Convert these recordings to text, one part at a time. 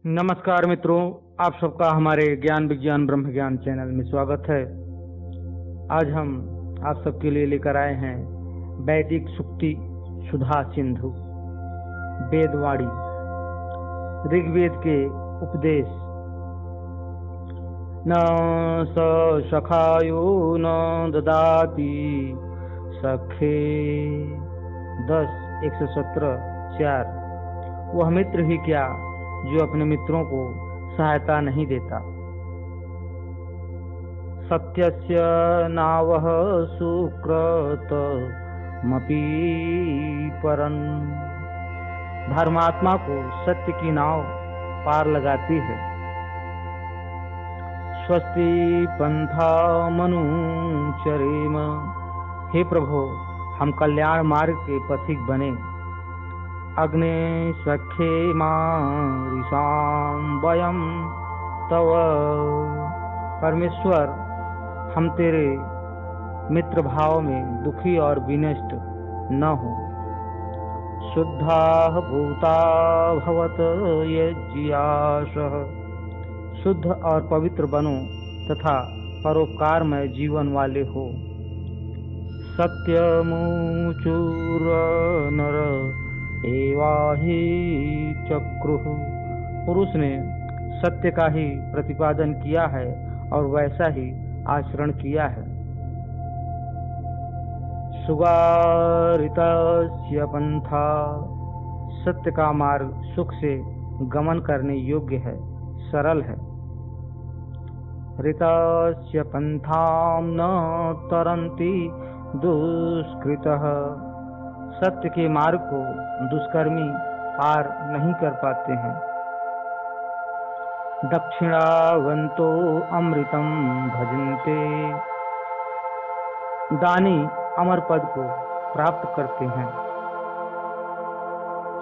नमस्कार मित्रों, आप सबका हमारे ज्ञान विज्ञान ब्रह्म ज्ञान चैनल में स्वागत है। आज हम आप सबके लिए लेकर आए हैं वैदिक सुक्ति सुधा सिंधु वेदवाणी ऋग्वेद के उपदेश। न स सखायो न ददाति सखे 10:117-4। वह मित्र ही क्या जो अपने मित्रों को सहायता नहीं देता। सत्यस्य नावः सुकृतमपि परन्। धर्मात्मा को सत्य की नाव पार लगाती है। स्वस्ति पंथा मनुचरेम। हे प्रभु, हम कल्याण मार्ग के पथिक बने। अग्ने सखे मारिषाम वयम तव। परमेश्वर, हम तेरे मित्र भाव में दुखी और विनष्ट न हो। शुद्धा भूता भवत यज्ञासः। शुद्ध और पवित्र बनो तथा परोपकारमय जीवन वाले हो। सत्यमुचुर नर एवाहि चक्रुः। पुरुष ने सत्य का ही प्रतिपादन किया है और वैसा ही आचरण किया है। सुगारितस्य पंथा। सत्य का मार्ग सुख से गमन करने योग्य है, सरल है। ऋतस्य पंथां न तरन्ति दुष्कृतः। सत्य के मार्ग को दुष्कर्मी पार नहीं कर पाते हैं। दक्षिणावंतो अमृतम भजन्ते। दानी अमर पद को प्राप्त करते हैं।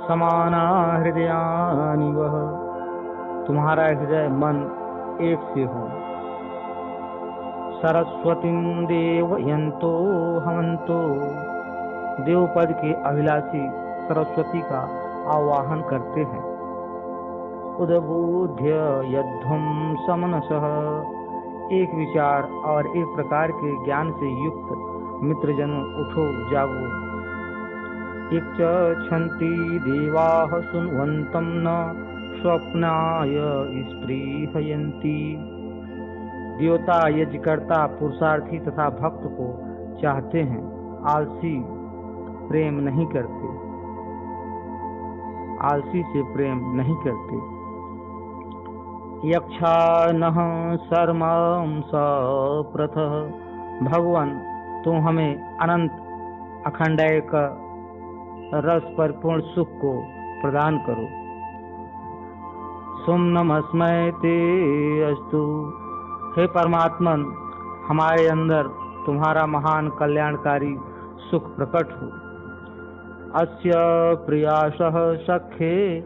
समाना हृदयानि वह। तुम्हारा हृदय मन एक से हो। सरस्वतीं देवयन्तो हवन्तो। देवपद के अभिलाषी सरस्वती का आवाहन करते हैं। उद्बुद्ध्य यद्धुम समनसः। एक विचार और एक प्रकार के ज्ञान से युक्त मित्रजनों, उठो जागो। इच्छन्ति देवाः सुन्वन्तं न स्वप्नाय स्पृहयन्ति। देवता यज्ञकर्ता पुरुषार्थी तथा भक्त को चाहते हैं, आलसी प्रेम नहीं करते। आलसी से प्रेम नहीं करते। यक्षानः सर्वं सप्रथः। भगवान, तुम हमें अनंत अखंडैक रस परिपूर्ण सुख को प्रदान करो। सुम्नमस्मै ते अस्तु। हे परमात्मन, हमारे अंदर तुम्हारा महान कल्याणकारी सुख प्रकट हो। अस्य प्रियासः सखे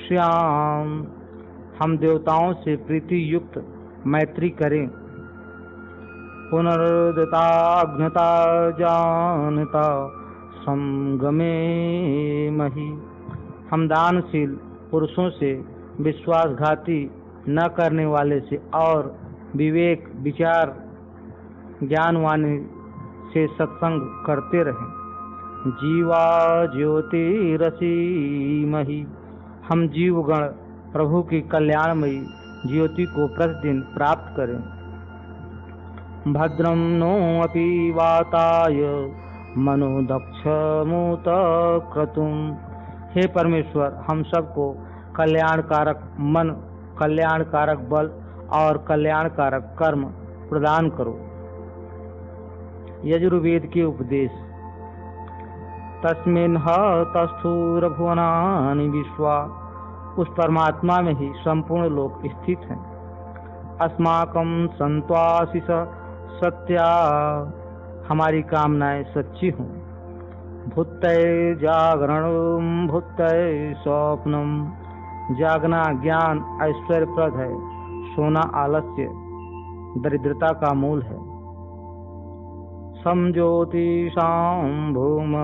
श्याम। हम देवताओं से प्रीति युक्त मैत्री करें। पुनर्दताज्ञता जानता संगमे मही। हम दानशील पुरुषों से, विश्वासघाती न करने वाले से और विवेक विचार ज्ञानवानी से सत्संग करते रहें। जीवा ज्योतिरसीमहि। हम जीवगण प्रभु की कल्याणमयी ज्योति को प्रतिदिन प्राप्त करें। भद्रं नो अपि वाताय मनोदक्षमुत क्रतुम्। हे परमेश्वर, हम सबको कल्याणकारक मन, कल्याणकारक बल और कल्याणकारक कर्म प्रदान करो। यजुर्वेद के उपदेश। तस्मिन् तस्थुरभुवनानि विश्वा। उस परमात्मा में ही संपूर्ण लोक स्थित हैं। अस्माकं सन्त्वाशिष सत्या। हमारी कामनाएं सच्ची हों। भुत्तै जागरणं भुत्तै स्वप्नम। जागना ज्ञान ऐश्वर्यप्रद है, सोना आलस्य दरिद्रता का मूल है। समज्योतिषां भूम।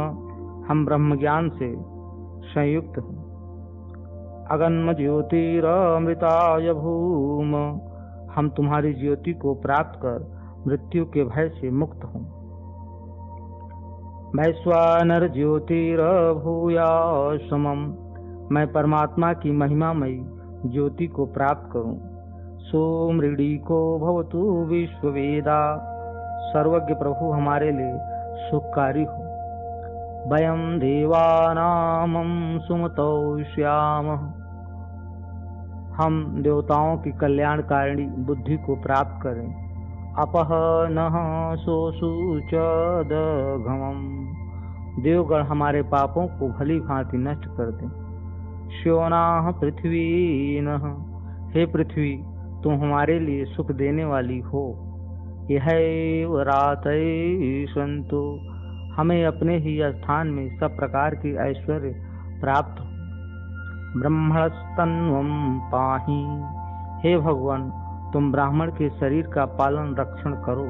हम ब्रह्म ज्ञान से संयुक्त हैं। अगन्म ज्योतिरमृताय भूम, हम तुम्हारी ज्योति को प्राप्त कर मृत्यु के भय से मुक्त हों। वैश्वानर ज्योतिरभूयाय समम, मैं परमात्मा की महिमामयी ज्योति को प्राप्त करूं। सोमृडीको भवतु विश्ववेदा, सर्वज्ञ प्रभु हमारे लिए सुखकारी हो। वयं देवानामं सुमतौ श्यामः, हम देवताओं की कल्याणकारिणी बुद्धि को प्राप्त करें। अपह नः सोऽशुचदघमम्, देवगण हमारे पापों को भली भांति नष्ट कर दें। श्योनाः पृथ्वीनः, हे पृथ्वी तुम हमारे लिए सुख देने वाली हो। यहैव रातये सन्तु, हमें अपने ही स्थान में सब प्रकार की ऐश्वर्य प्राप्त हो। ब्रह्मणस्तन्वं पाहि, हे भगवान तुम ब्राह्मण के शरीर का पालन रक्षण करो।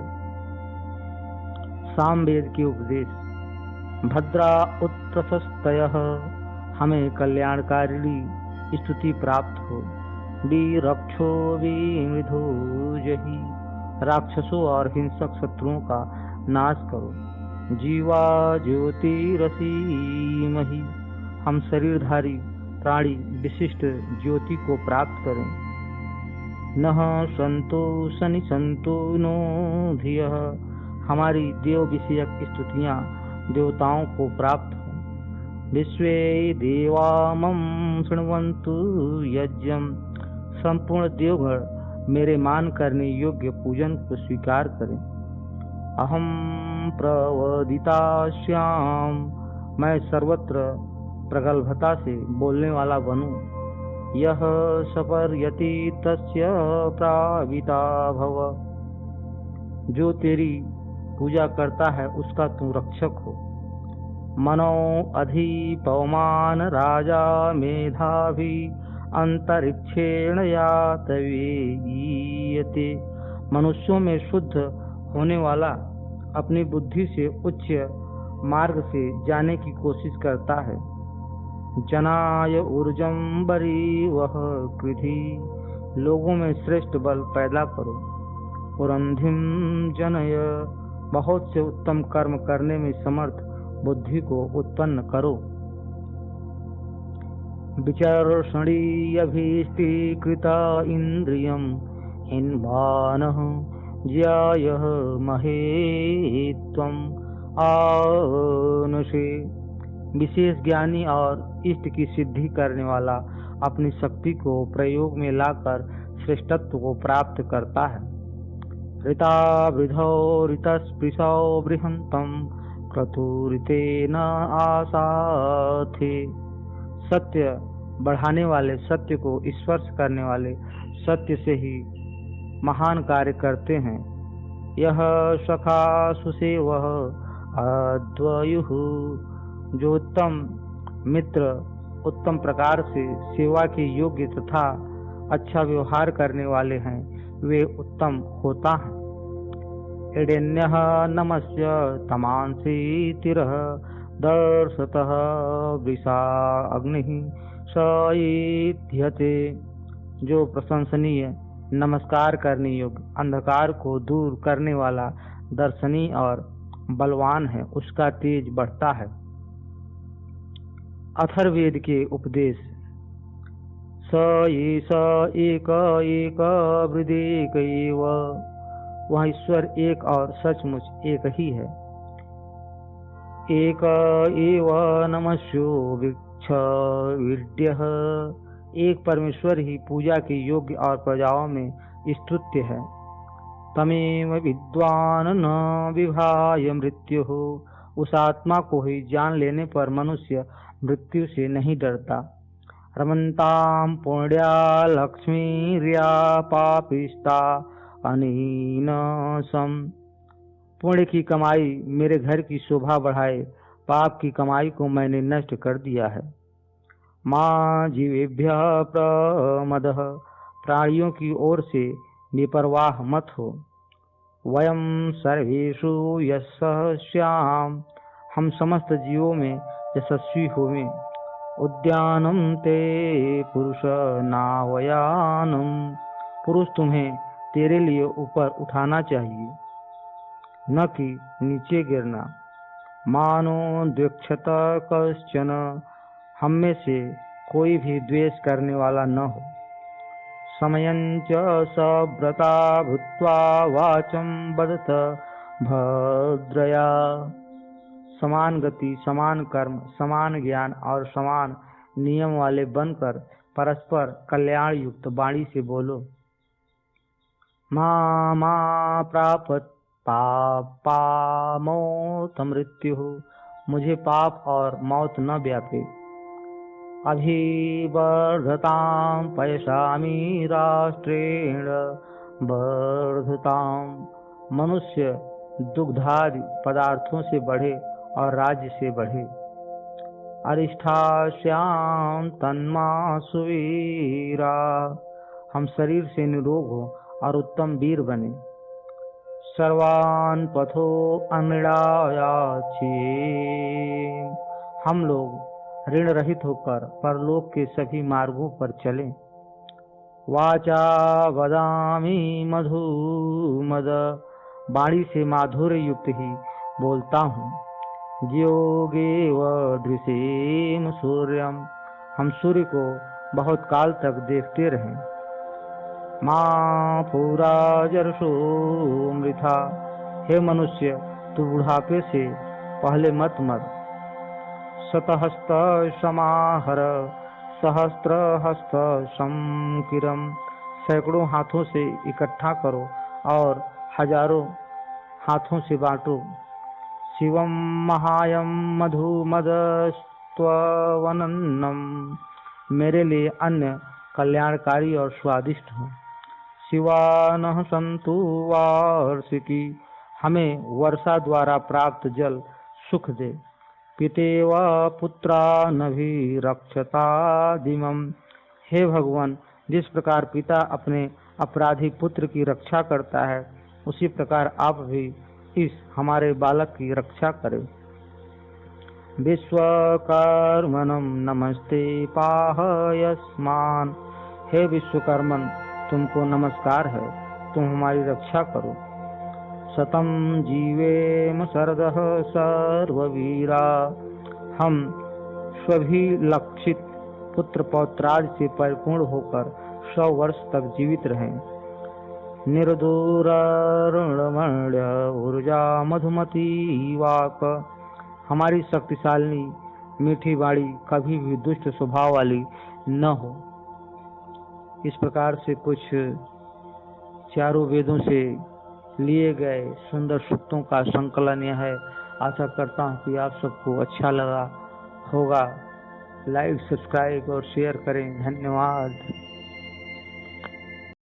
सामवेद के उपदेश। भद्रा उत्तरस्तयः, हमें कल्याणकारिणी स्तुति प्राप्त हो। विरक्षो विमृधो जहि, राक्षसों और हिंसक शत्रुओं का नाश करो। जीवा ज्योतिरसीमहि, हम शरीरधारी प्राणी विशिष्ट ज्योति को प्राप्त करें। नः संतो शनि संतो नो धियः, हमारी देव विषयक स्तुतियां देवताओं को प्राप्त हो। विश्वे देवामं शृण्वन्तु यज्ञम, संपूर्ण देवगण मेरे मान करने योग्य पूजन को स्वीकार करें। अहम प्रवदिता श्याम, मैं सर्वत्र प्रगल्भता से बोलने वाला बनूं। यह सपर्यति तस्य प्राविता भव, जो तेरी पूजा करता है उसका तू रक्षक हो। मनो अधिपवमान राजा मेधावी, अंतरिक्षेण यातवेयते, मनुष्यों में शुद्ध होने वाला अपनी बुद्धि से उच्च मार्ग से जाने की कोशिश करता है। जनाय ऊर्जम बरी वह कृधि, लोगों में श्रेष्ठ बल पैदा करो। पुरंधिम जनय, बहुत से उत्तम कर्म करने में समर्थ बुद्धि को उत्पन्न करो। विचर्षणीयभीष्टीकृता इंद्रियम हिन्वानः, ज्यायः महे त्वम् आनुषे, विशेष ज्ञानी और इष्ट की सिद्धि करने वाला अपनी शक्ति को प्रयोग में लाकर श्रेष्ठत्व को प्राप्त करता है। ऋता वृधौ ऋतस्पृशौ बृहंतम क्रतुरितेन आसाथे, सत्य बढ़ाने वाले सत्य को स्पर्श करने वाले सत्य से ही महान कार्य करते हैं। यह सखा सुसेवः अद्वयुः, जो उत्तम मित्र उत्तम प्रकार से सेवा के योग्य तथा अच्छा व्यवहार करने वाले हैं, वे उत्तम होता है। एडेन्यः नमस्य तमांसि तिरः दर्शतः वृषा अग्निः सईध्यते, जो प्रशंसनीय नमस्कार करने योग्य अंधकार को दूर करने वाला दर्शनीय और बलवान है, उसका तेज बढ़ता है। अथर्ववेद के उपदेश। स एष एक एक वृदेक एव, वह ईश्वर एक और सचमुच एक ही है। एक एव नमस्यो वृक्ष विद्यः, एक परमेश्वर ही पूजा के योग्य और प्रजाओं में स्तुत्य है। तमेव विद्वान न विभाय मृत्यु, उस आत्मा को ही जान लेने पर मनुष्य मृत्यु से नहीं डरता। रमन्तां पुण्या लक्ष्मीर्या पापिष्टा अनीन सम, पुण्य की कमाई मेरे घर की शोभा बढ़ाए, पाप की कमाई को मैंने नष्ट कर दिया है। मां जीवेभ्यः प्रमदः, प्राणियों की ओर से बेपरवाह मत हो। वयं सर्वेषु यशस्याम, हम समस्त जीवों में यशस्वी होवें। उद्यानम ते पुरुष नावयानम। पुरुष तुम्हें तेरे लिए ऊपर उठाना चाहिए, न कि नीचे गिरना। मानो द्वेक्षत कश्चन, हम में से कोई भी द्वेष करने वाला न हो। समयञ्च सव्रता भूत्वा वाचं वदत भद्रया। समान गति, समान कर्म, समान ज्ञान और समान नियम वाले बनकर परस्पर कल्याण युक्त वाणी से बोलो। मा प्रापत पापमौत मृत्यु, मुझे पाप और मौत न व्यापे। अभिवर्धतां पयसामि राष्ट्रेण वर्धतां, मनुष्य दुग्धादि पदार्थों से बढ़े और राज्य से बढ़े। अरिष्ठास्यां तन्मासु वीरा, हम शरीर से निरोग हो और उत्तम वीर बने। सर्वान् पथो अमृणायाचि, हम लोग ऋण रहित होकर परलोक के सभी मार्गों पर चलें। वाचा वदामि मधुमद, वाणी से माधुर्य युक्त ही बोलता हूँ। ज्योगेव दृशेम सूर्यम, हम सूर्य को बहुत काल तक देखते रहें। माँ पूरा जरसो मृथा, हे मनुष्य तू बुढ़ापे से पहले मत मर। शतहस्त समाहर सहस्त्रहस्त संकिरम, सैकड़ों हाथों से इकट्ठा करो और हजारों हाथों से बांटो। शिवम महायम मधुमदस्त्ववनन्नम, मेरे लिए अन्न कल्याणकारी और स्वादिष्ट हो। शिवानः सन्तु वार्षिकी, हमें वर्षा द्वारा प्राप्त जल सुख दे। पितेव पुत्रा नभि रक्षता दिमम, हे भगवान जिस प्रकार पिता अपने अपराधी पुत्र की रक्षा करता है, उसी प्रकार आप भी इस हमारे बालक की रक्षा करें। विश्वकर्मणं नमस्ते पाहयस्मान्, हे विश्वकर्मन तुमको नमस्कार है, तुम हमारी रक्षा करो। शतं जीवेम शरदः सर्ववीरा, हम स्वभिलक्षित पुत्र पौत्रादि से परिपूर्ण होकर 100 वर्ष तक जीवित रहें। निर्दूरमण्य ऊर्जा मधुमती वाक, हमारी शक्तिशालिनी मीठी वाणी कभी भी दुष्ट स्वभाव वाली न हो। इस प्रकार से कुछ चारों वेदों से लिए गए सुंदर सूक्तों का संकलन यह है। आशा करता हूँ कि आप सबको अच्छा लगा होगा। लाइक, सब्सक्राइब और शेयर करें। धन्यवाद।